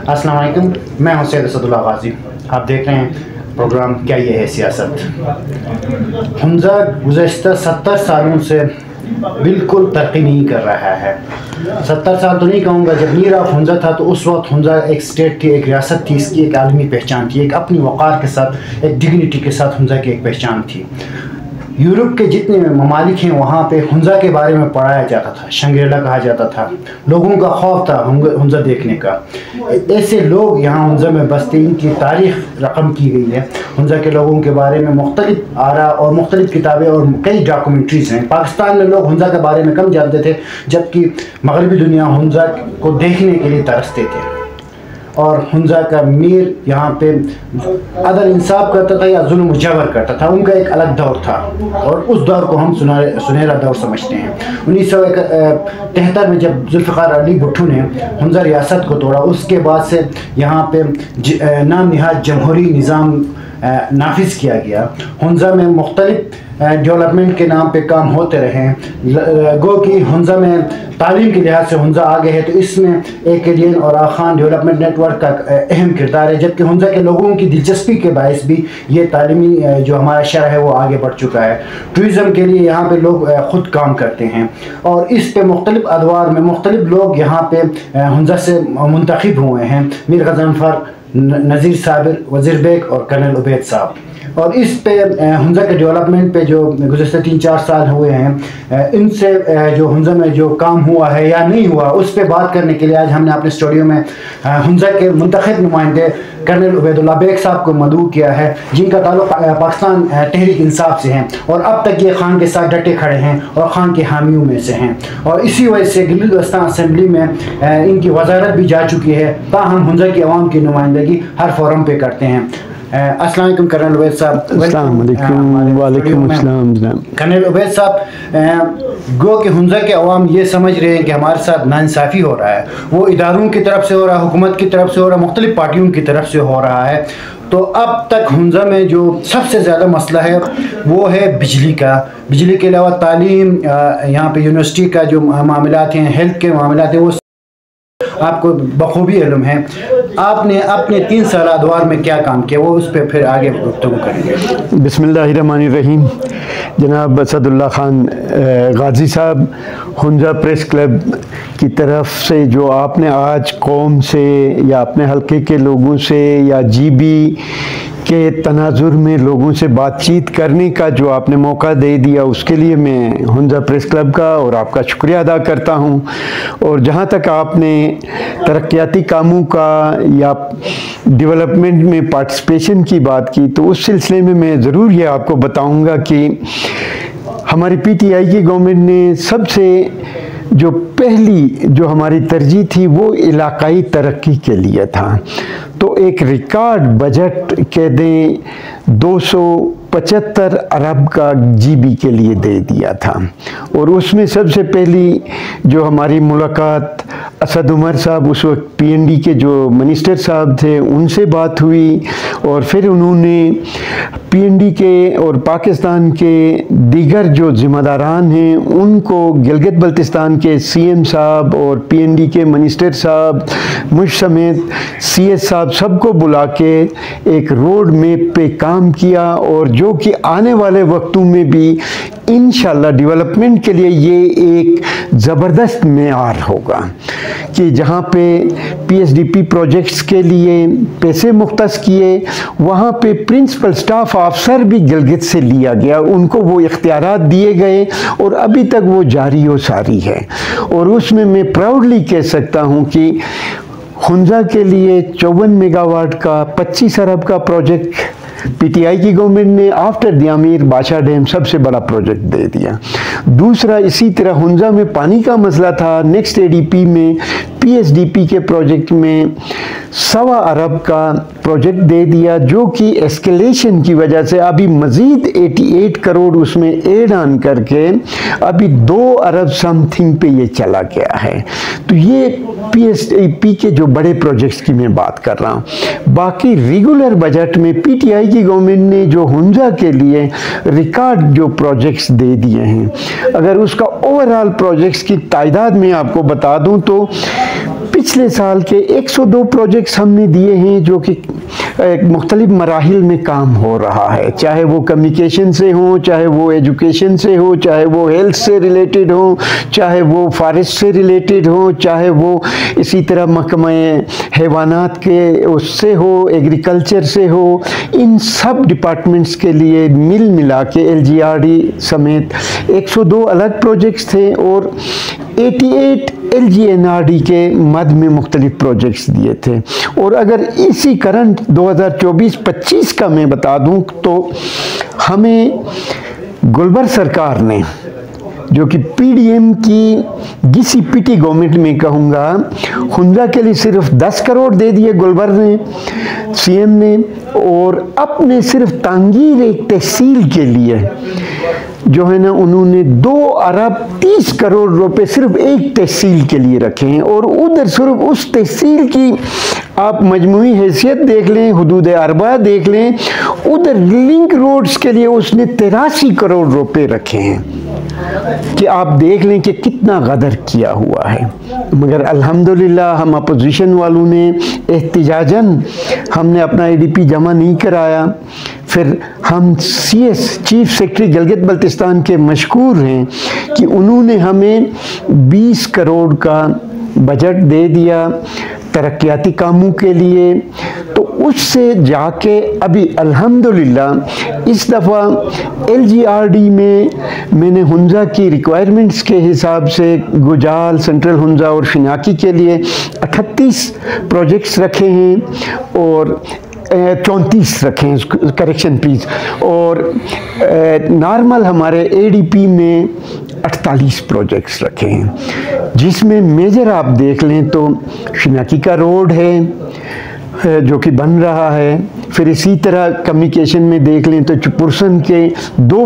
अस्सलाम वालेकुम, मैं हूं सैयद असदुल्लाह गाजी। आप देख रहे हैं प्रोग्राम क्या ये है सियासत। हमजा गुज़श्ता 70 सालों से बिल्कुल तरक्की नहीं कर रहा है। 70 साल तो नहीं कहूँगा, जब मीर ऑफ हमजा था तो उस वक्त हमजा एक स्टेट थी, एक रियासत थी, इसकी एक आलमी पहचान थी, एक अपनी वक़ार के साथ, एक डिग्निटी के साथ हमजा की एक पहचान थी। यूरोप के जितने ममालिक हैं वहाँ पे हमजा के बारे में पढ़ाया जाता था, शंग्रीला कहा जाता था, लोगों का खौफ था हमजा देखने का। ऐसे लोग यहाँ हमजा में बसते, इनकी तारीख़ रकम की गई है। हमजा के लोगों के बारे में मुख्तलिफ आरा और मुख्तलिफ किताबें और कई डॉक्यूमेंट्रीज़ हैं। पाकिस्तान में लोग हमजा के बारे में कम जानते थे, जबकि मगरबी दुनिया हमजा को देखने के लिए तरसते थे। और हमजा का मीर यहाँ पे अदल इंसाफ करता था या जुल्म जबर करता था, उनका एक अलग दौर था और उस दौर को हम सुनहरा दौर समझते हैं। 1973 में जब जुल्फ़िकार अली भुट्टो ने हमजा रियासत को तोड़ा, उसके बाद से यहाँ पे नाम निहाद जमहूरी निज़ाम नाफिज किया गया। हमजा में मुख्तलिफ डेवलपमेंट के नाम पे काम होते रहे। गो कि हमजा में तालीम के लिहाज से हमजा आगे है, तो इसमें AKDN और आखान डेवलपमेंट नेटवर्क का अहम किरदार है, जबकि हमजा के लोगों की दिलचस्पी के बायस भी ये तालीमी जो हमारा शहर है वो आगे बढ़ चुका है। टूरिज़म के लिए यहाँ पे लोग ख़ुद काम करते हैं और इस पे मुख्तलिफ अदवार में मुख्तलिफ लोग यहाँ पे हमजा से मुंतखब हुए हैं। मीर गज़नफ़र, नज़ीर साबिर, वज़ीर बेग और कर्नल उबैद साहब। और इस पे हमजा के डेवलपमेंट पे जो गुज़श्ता 3-4 साल हुए हैं, इनसे जो हमजा में जो काम हुआ है या नहीं हुआ, उस पे बात करने के लिए आज हमने अपने स्टूडियो में हमजा के मुंतखब नुमाइंदे कर्नल उबैदुल्लाह बेग साहब को मदऊ किया है, जिनका ताल्लुक़ पाकिस्तान तहरीक इंसाफ से हैं और अब तक ये खान के साथ डटे खड़े हैं और खान के हामियों में से हैं। और इसी वजह से गिलगित-बल्तिस्तान असम्बली में इनकी वज़ारत भी जा चुकी है, ताहम हमजा की आवाम की नुमाइंदगी हर फोरम पे करते हैं। अस्सलाम वालेकुम कर्नल उबैद साहब। अस्सलाम वालेकुम। वालेकुम अस्सलाम जनाब। कर्नल उबैद साहब, गो कि हमजा के अवाम ये समझ रहे हैं कि हमारे साथ नाइंसाफ़ी हो रहा है, वो इदारों की तरफ से हो रहा है, हुकूमत की तरफ से हो रहा है, मुख्तलिफ पार्टियों की तरफ से हो रहा है। तो अब तक हमजा में जो सबसे ज़्यादा मसला है वो है बिजली का। बिजली के अलावा तालीम, यहाँ पे यूनिवर्सिटी का जो मामलात हैं, हेल्थ के मामलात हैं, वो आपको बखूबी इल्म है। आपने अपने 3 साल अदवार में क्या काम किया, वो उस पर फिर आगे गुफ्तगू करेंगे। बिस्मिल्लाहिर्रहमानिर्रहीम। जनाब असदुल्लाह खान गाजी साहब, हमजा प्रेस क्लब की तरफ से जो आपने आज कौम से या अपने हल्के के लोगों से या GB के तनाजुर में लोगों से बातचीत करने का जो आपने मौका दे दिया, उसके लिए मैं हमजा प्रेस क्लब का और आपका शुक्रिया अदा करता हूं। और जहां तक आपने तरक्याती कामों का या डेवलपमेंट में पार्टिसिपेशन की बात की, तो उस सिलसिले में मैं ज़रूर ये आपको बताऊंगा कि हमारी PTI की गवर्नमेंट ने सबसे जो पहली जो हमारी तरजीह थी वो इलाकाई तरक्की के लिए था। तो एक रिकॉर्ड बजट कह दें 275 अरब का GB के लिए दे दिया था। और उसमें सबसे पहली जो हमारी मुलाकात असद उमर साहब, उस वक्त PND के जो मिनिस्टर साहब थे, उनसे बात हुई और फिर उन्होंने PND के और पाकिस्तान के दीगर जो ज़िम्मेदारान हैं उनको गिलगित बल्तिस्तान के CM साहब और PND के मिनिस्टर साहब, मुझ समेत CS साहब, सबको बुला के एक रोड मैप पे काम किया और जो कि आने वाले वक्तों में भी इंशाल्लाह डेवलपमेंट के लिए ये एक ज़बरदस्त मेयार होगा कि जहाँ पे PSDP प्रोजेक्ट्स के लिए पैसे मुख्तस किए, वहाँ पे प्रिंसिपल स्टाफ अफसर भी गिलगित से लिया गया, उनको वो इख्तियारात दिए गए और अभी तक वो जारी व सारी है। और उसमें मैं प्राउडली कह सकता हूँ कि हमजा के लिए 54 मेगावाट का 25 अरब का प्रोजेक्ट PTI की गवर्नमेंट ने आफ्टर दियामीर बादशाह डैम सबसे बड़ा प्रोजेक्ट दे दिया। दूसरा, इसी तरह हमजा में पानी का मसला था, नेक्स्ट ADP में PSDP के प्रोजेक्ट में 1.25 अरब का प्रोजेक्ट दे दिया, जो कि एस्केलेशन की वजह से अभी मज़ीद 88 करोड़ उसमें एड ऑन करके अभी 2 अरब समथिंग पे ये चला गया है। तो ये PSDP के जो बड़े प्रोजेक्ट्स की मैं बात कर रहा हूँ। बाकी रेगुलर बजट में PTI की गवर्नमेंट ने जो हमजा के लिए रिकॉर्ड जो प्रोजेक्ट्स दे दिए हैं, अगर उसका ओवरऑल प्रोजेक्ट्स की तादाद में आपको बता दूं तो पिछले साल के 102 प्रोजेक्ट्स हमने दिए हैं जो कि मुख्तलिफ मराहिल में काम हो रहा है, चाहे वो कम्युनिकेशन से हो, चाहे वो एजुकेशन से हो, चाहे वो हेल्थ से रिलेटेड हो, चाहे वो फॉरेस्ट से रिलेटेड हो, चाहे वो इसी तरह महकमा हैवानात के उससे हो, एग्रीकल्चर से हो। इन सब डिपार्टमेंट्स के लिए मिल मिला के LGRD समेत 102 अलग प्रोजेक्ट्स थे और 88 LGNRD के मद में मुख्तलिफ प्रोजेक्ट्स दिए थे। और अगर इसी करंट 2024-25 का मैं बता दूं तो हमें गुलबर सरकार ने, जो कि PDM की घिसी पिटी गवर्नमेंट में कहूँगा, हुंजा के लिए सिर्फ 10 करोड़ दे दिए गुलबर ने, CM ने, और अपने सिर्फ तांगीर एक तहसील के लिए जो है ना उन्होंने 2 अरब 30 करोड़ रुपए सिर्फ एक तहसील के लिए रखे हैं। और उधर सिर्फ उस तहसील की आप मजमूई हैसियत देख लें, हुदूद अरबा देख लें, उधर लिंक रोड्स के लिए उसने 83 करोड़ रुपए रखे हैं कि आप देख लें कि कितना गदर किया हुआ है। मगर अल्हम्दुलिल्लाह हम अपोजिशन वालों ने एहतिजाजन हमने अपना ADP जमा नहीं कराया। फिर हम CS chief secretary Gilgit Baltistan के मशकूर हैं कि उन्होंने हमें 20 करोड़ का बजट दे दिया तरक्याती कामों के लिए। तो उससे जाके अभी अल्हम्दुलिल्लाह इस दफ़ा LGRD में मैंने हुंजा की रिक्वायरमेंट्स के हिसाब से गुजाल, सेंट्रल हुंजा और शिनाकी के लिए 38 प्रोजेक्ट्स रखे हैं और 34 रखे हैं, करेक्शन प्लीज़, और नॉर्मल हमारे ADP में 48 प्रोजेक्ट्स रखे हैं, जिसमें मेजर आप देख लें तो शिनाकी का रोड है जो कि बन रहा है। फिर इसी तरह कम्युनिकेशन में देख लें तो चुपुरसन के 2